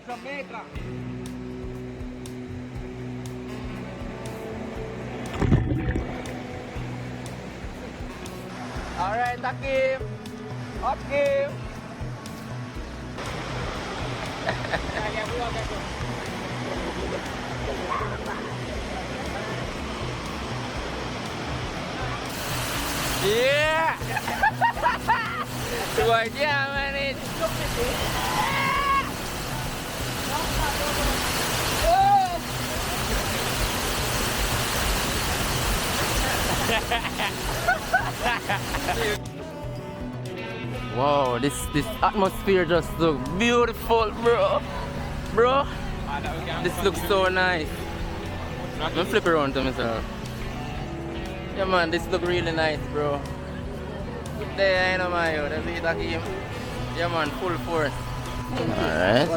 Jamaica. Alright, Hakim. Hakim. Yeah. Dua jam ini. Wow, this atmosphere just looks beautiful, bro. Bro, this looks so nice. I'm gonna flip around to myself. Yeah, man, this looks really nice, bro. Good day, I know, Mayo. That's it, Hakim. Yeah, man, full force. Alright.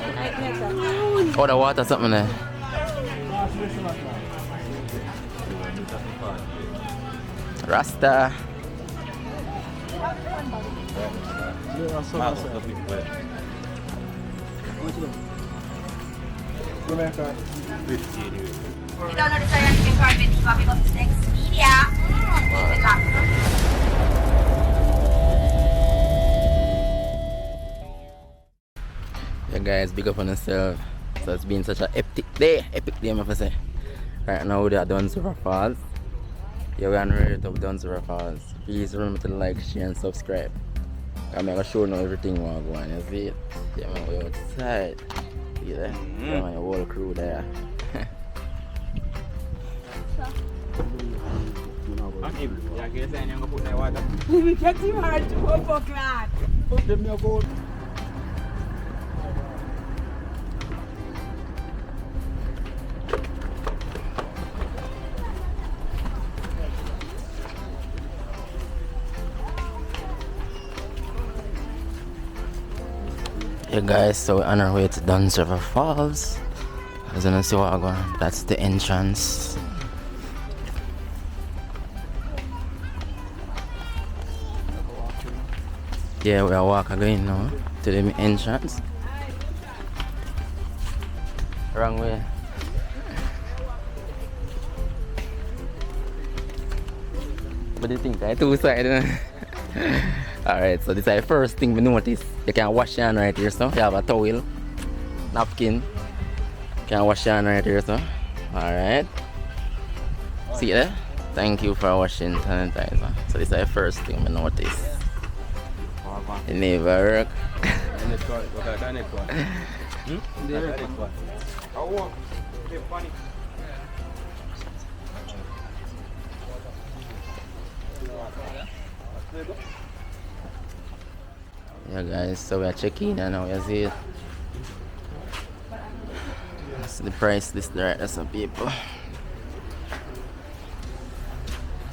Oh, the water, something there. Rasta. Ikaw na rin sa'yo yung carpet. Copy ko next media. Yeah, guys, big up on yourself. So it's been such an epic day, I have to say. Right now we're at Dunn Falls. Yeah, we're on the way to Dunn Falls. Please remember to like, share and subscribe. I'm gonna show you everything while going, you see it? Yeah, man, we're outside. See that? Yeah, man, your whole crew there. We get him hard to go for class. Put them your gold. Yeah, guys, so we're on our way to Dunn Falls. As you can see what I'm going, that's the entrance. Yeah, we are walking again now to the entrance. Wrong way. What do you think? I two sides. Alright, so this is the first thing we notice. You can wash your hand right here, so you have a towel, napkin. You can wash your hand right here, so. Alright. See there? Thank you for washing sanitizer. So this is the first thing we notice. It never work. Yeah, guys, so we are checking and now you see it. That's the price list there, that's some people.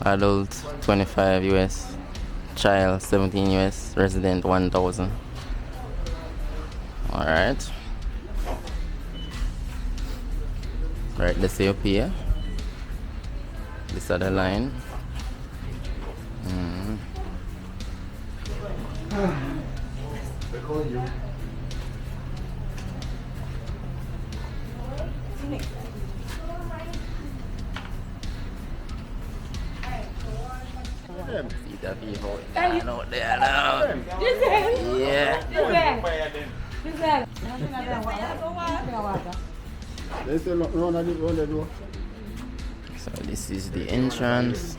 Adult 25 US, child 17 US, resident 1000. Alright. Right, let's see up here. This other line. They're calling you. See the people out there now. Yeah. They say run at it, run the door. So this is the entrance.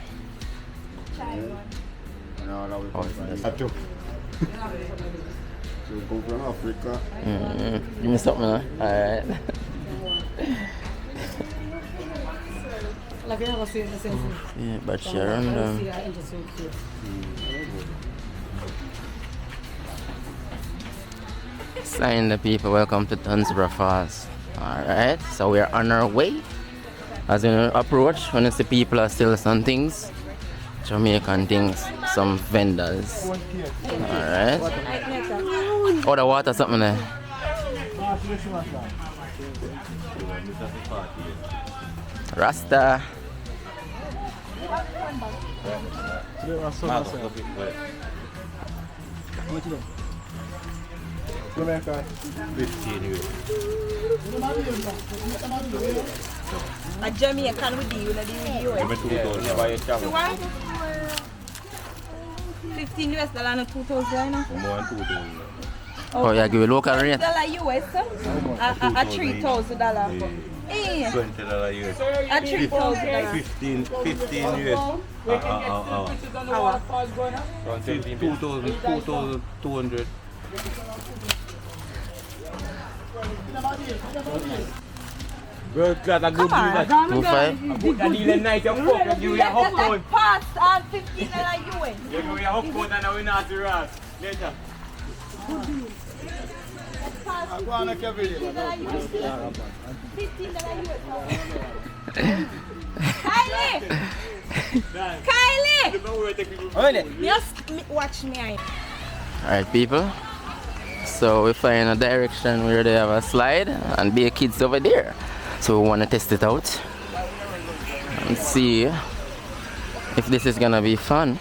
No, no, we Oh, So we come from Africa. Give me something, huh? Alright. Yeah, but share on them. Sign the people, welcome to Dunn Falls. Alright, so we are on our way. As you approach, when you see people are still some things, Jamaican things, some vendors. Alright. Oh, the water, something there. Rasta. Jamaica. 15 euros. A Jamaican with you, not the US. So what? $15 and $2,000. Oh, yeah, give a local rate. $20 US, a $3,000. $20 US. A $3,000. 15 US. Hour. 2,200. Bro, got a good deal. 2.5. Good deal night, you fuck you, you hop on. Pass on $15 US. You go, you hop on and now we not to rat. Later. I'm going to carry it. $15 Kylie! Kylie! Just watch me. Alright, people. So we find a direction where they have a slide and be kids over there. So we want to test it out and see if this is gonna be fun.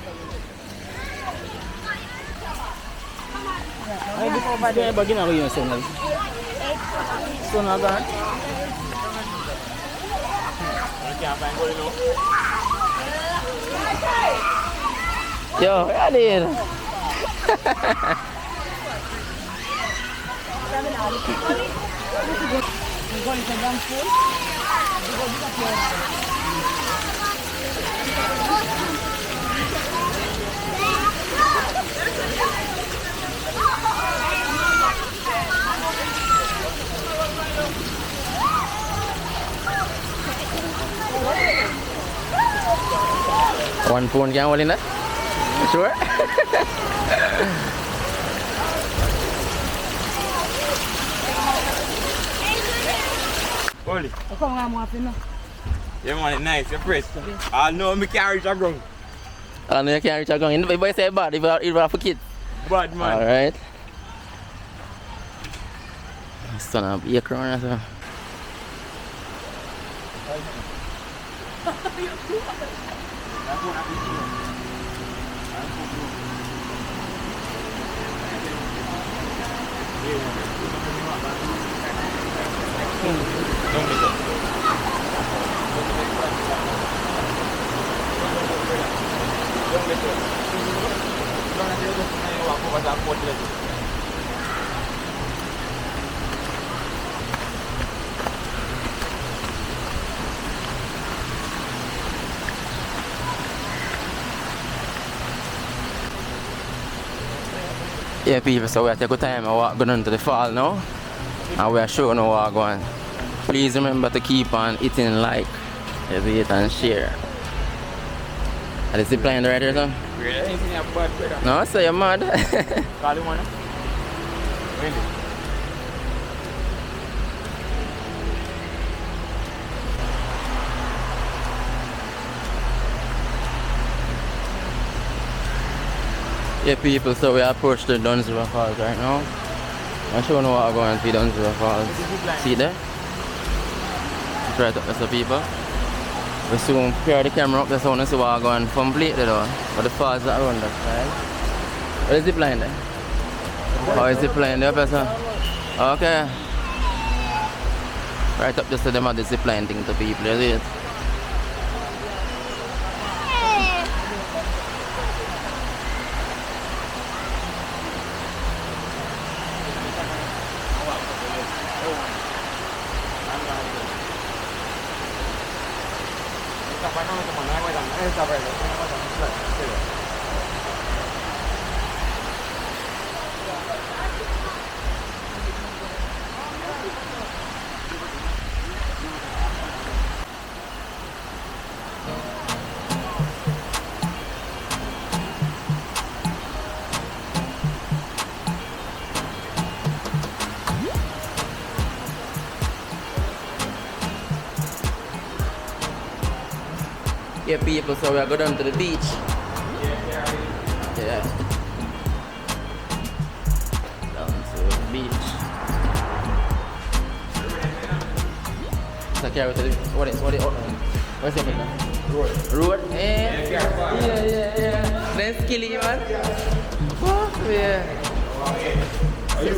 Yo, I did. One phone can hold in that? Sure? Holy. You want it nice, you're fresh. I know me carry it around. I know you can't reach a gun. The boy say bad, even for kids. Bad man. Alright. Son of a crown as well. Yeah, people, so we have to take time and walk going to the fall now. And we are showing you what we're going. Please remember to keep on hitting like, hit and share. Are the zip line right here, son? No, so you're mad. Call him one. Really? Yeah, people, so we approach the Dunn Falls right now. I'm showing you what we're going to see Dunn Falls. See there? It's right up there, so people. We soon pair the camera up there so we see what we're going completely though. But the falls are around that side. What is the zip line there? Oh, is the zip line there, person? Okay. Right up just so them have the zip line thing to people, you see it? Yeah, people, so we are going down to the beach. Yeah. Down to the beach. So carry to the what's it? Road? Yeah. Then skilly, man. Oh, yeah. So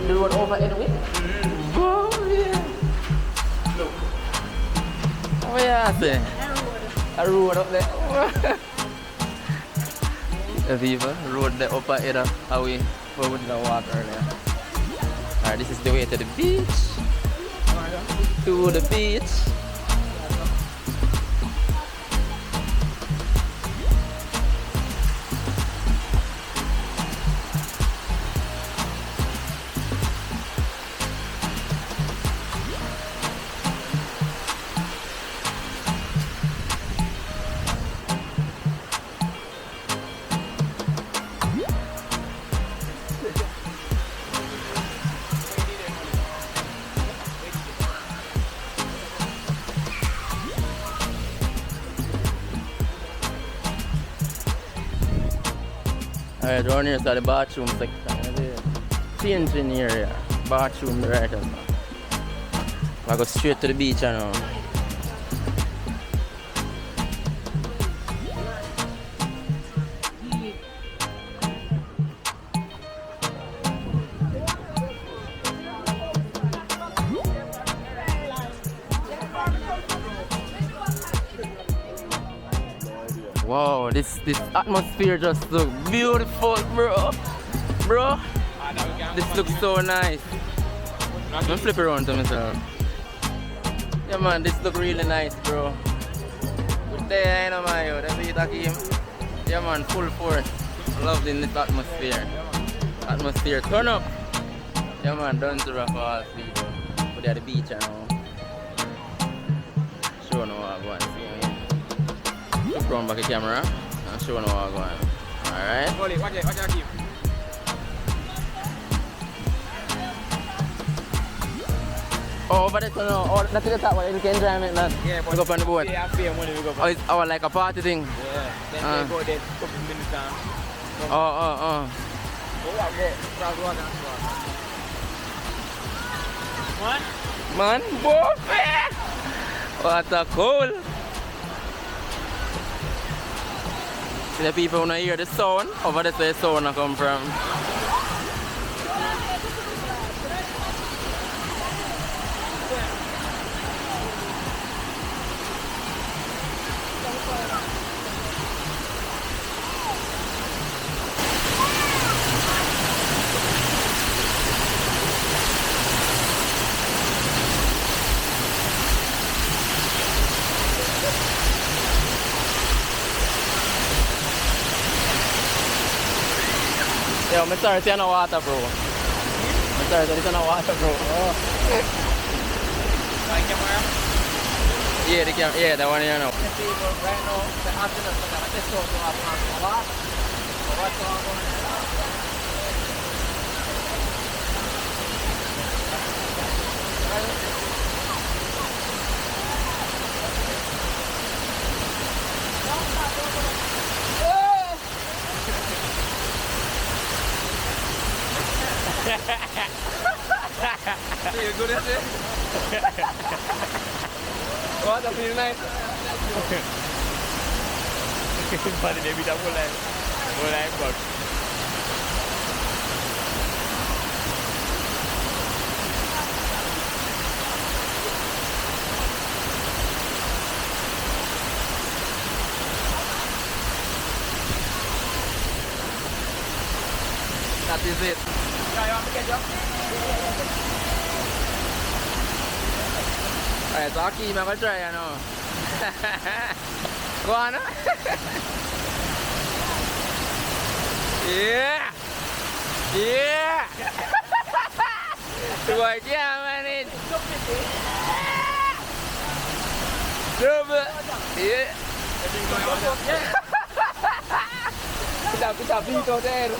the road over anyway? Oh, yeah. I say? A road up there. The people, road the upper head of how we would the walk earlier. Alright, this is the way to the beach. To the beach. Alright, down here is the bathroom section. Changing area. Bathroom right now. I go straight to the beach now. Wow, this atmosphere just looks beautiful, bro. Bro, this looks so nice. I'm gonna flip around to myself. Yeah man, this looks really nice, bro. Good day, I know man, yo. That's it, Hakeem. Yeah man, full force. Loving this atmosphere. Atmosphere, turn up. Yeah man, Dunn to rough all people. But they're at the beach now. Show no what I'm going to see. Look round back the camera and show no what I'm going. Alright? Watch it, Hakeem. Oh, but it's no. Oh, that's the top one. You can enjoy it, man. Yeah, but we go up on the boat. yeah, pay money, we go up. Oh, it's like a party thing. Yeah, then they go there, couple minutes down. Oh. Go cross water. Man, boy. What a cool. See the people who hear the sound. Over there, the sound come from. Yo, I'm sorry, it's no water, bro. I'm sorry, it's no water, bro. Oh. Like camera? Yeah, the camera. Yeah, that one here now. The people right now, the afternoon, so I just talk to us a lot. What's going on? You good at it? What? That feels nice. But they be the whole life box. That is it. Alright, so Hakeem, I'm gonna try, you know. Go on, huh? Yeah! Yeah! What, yeah, man, it's double! Yeah! Kita pinto there!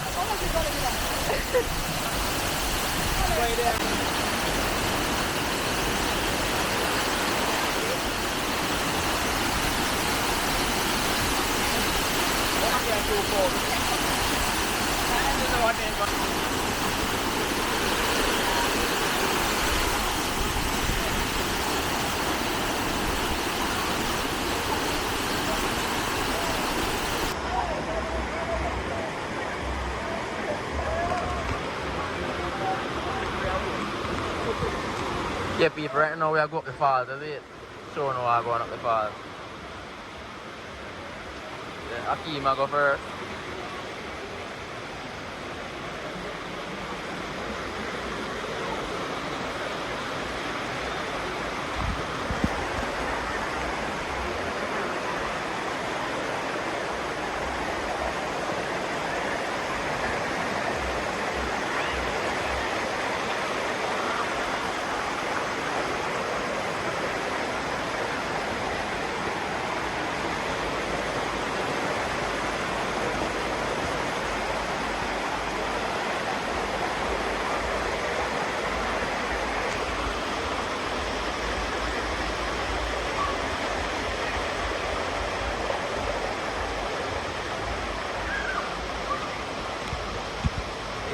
Yeah, people, right now we are going up the falls, that's it. show now I'm going up the falls. Then Akima go first.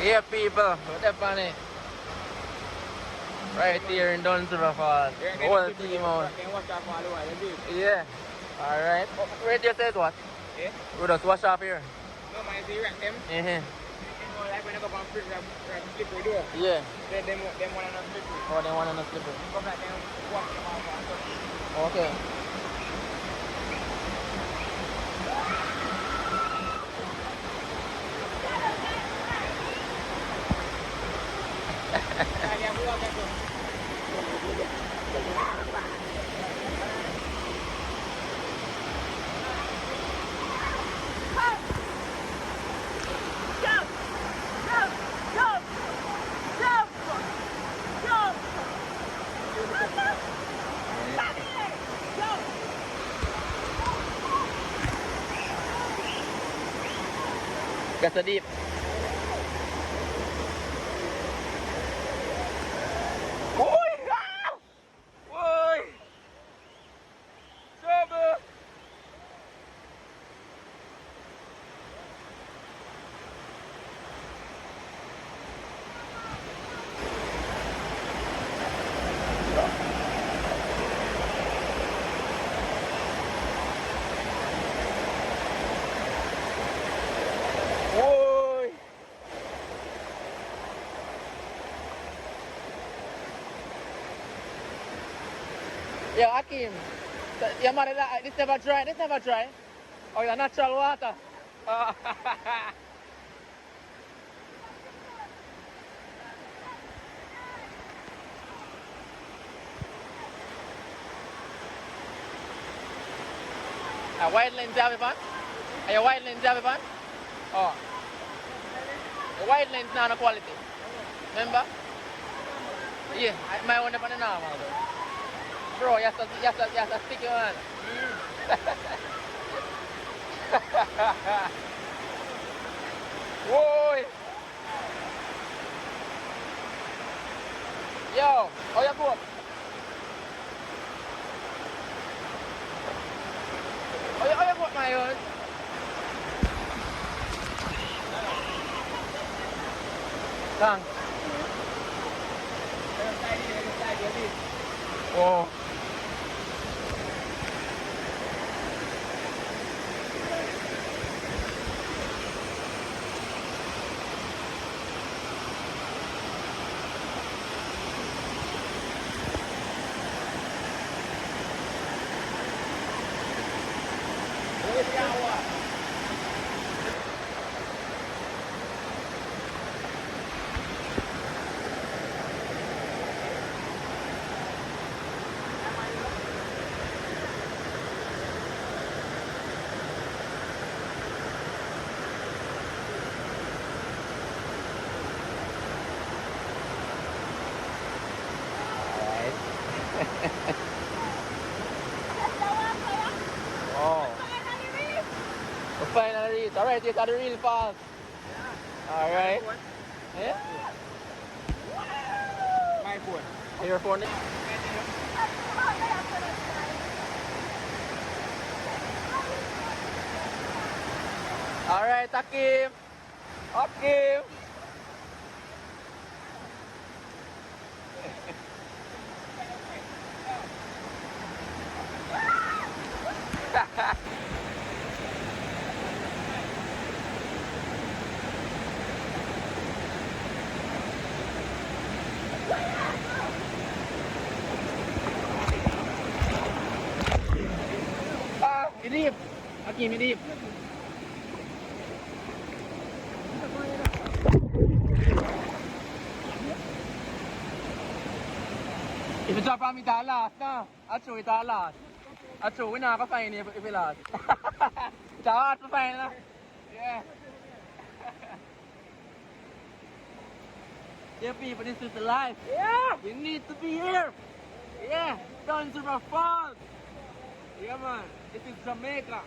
Yeah, people, what the funny? Right here in Dunn Falls. Whole team out. Yeah. Alright. Radio says what? Yeah. We just wash off here. No, man, they wreck them. Uh-huh. Like when I go from slippery door. Yeah. Them one on slippery. Oh, they want to slip it. Come back them, wash them off. Okay. Gas deep. Oi! Oi! Trouble! Oi! Yeah, Akim. Yeah, man, this never dry. This never dry. Oh, yeah, natural water. White lens have it on? Are you white lens have it on? Oh. The white lens not no quality. Remember? Yeah, my one up on the normal though. Bro, you have to stick your hand. Whoa! Yo, how you go? How you go, my own? Thanks. Whoa. Oh. We finally reached. Alright, you got the real fast. Alright. Yeah? My phone. Your phone? Alright, Akim. Akim. deep. Keep me deep. If you drop on me, that last, no? I'll show you that last. I'll show you, we're not going to find it if you last. It's hard to find, no? Yeah. Yeah, people, this is the life. Yeah. You need to be here. Yeah. Dunn River Falls. Yeah, man. This is Jamaica.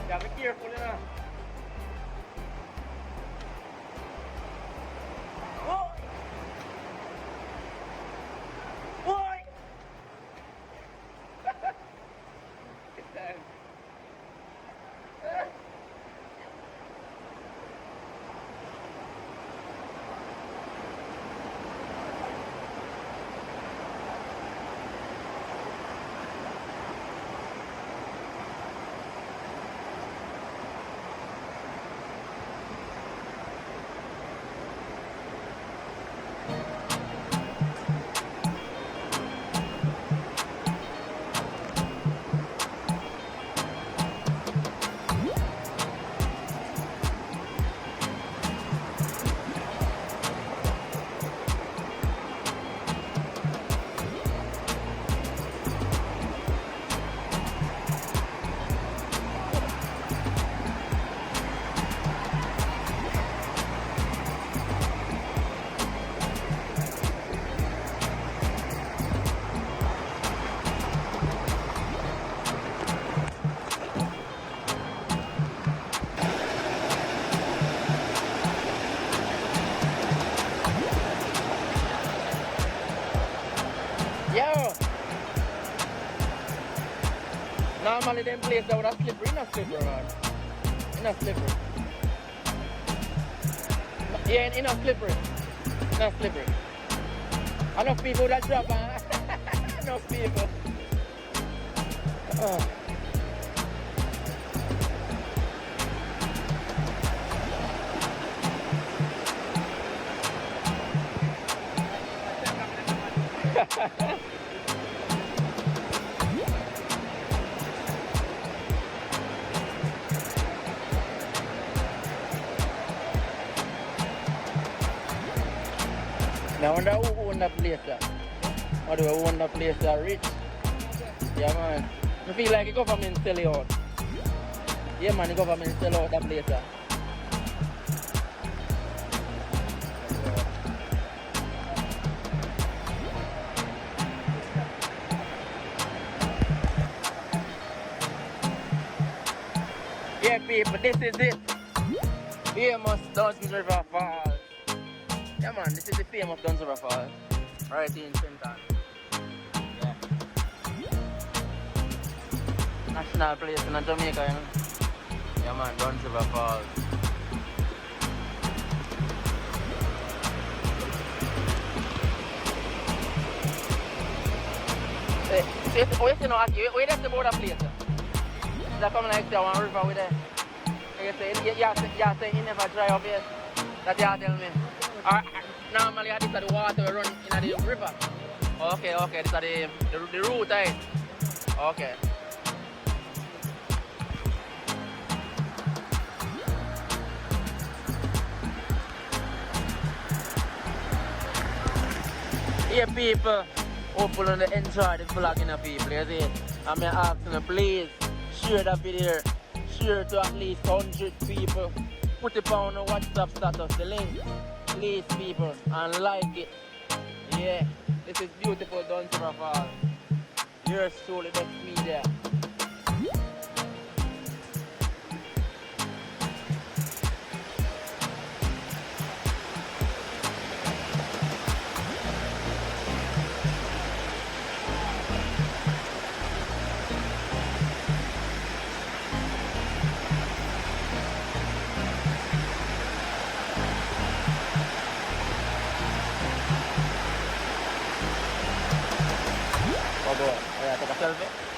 Gotta be careful, you know. Boy! Normally them place that would have slippery, not slippery, man. Not slippery. Yeah, in not slippery. Not slippery. Enough people that drop, man. Enough people. Now I wonder who own that place there. Or do I own that place there rich? Yeah, man. I feel like the government sell it out. Yeah, man, the government sell out that place there. Yeah, people, this is it. Famous Dunn River Falls. Yeah, man, this is the famous Dunn River Falls. Right in Trenton. Yeah. National place in Jamaica, you know. Yeah man, Dunn Falls. Wait, you know, wait, that's the border place. That come like that one river with there. You say you never dry up here. That you tell me. Normally this is the water we run in the river. Okay, this is the route, right? Okay. Here people, hopefully they enjoy the vlog, people, you see. I'm asking you, please share the video, share to at least 100 people. Put it on the WhatsApp status, the link, please people, and like it. Yeah, this is beautiful Dunn Falls. Yours truly, next media. Oh boy, take a selfie.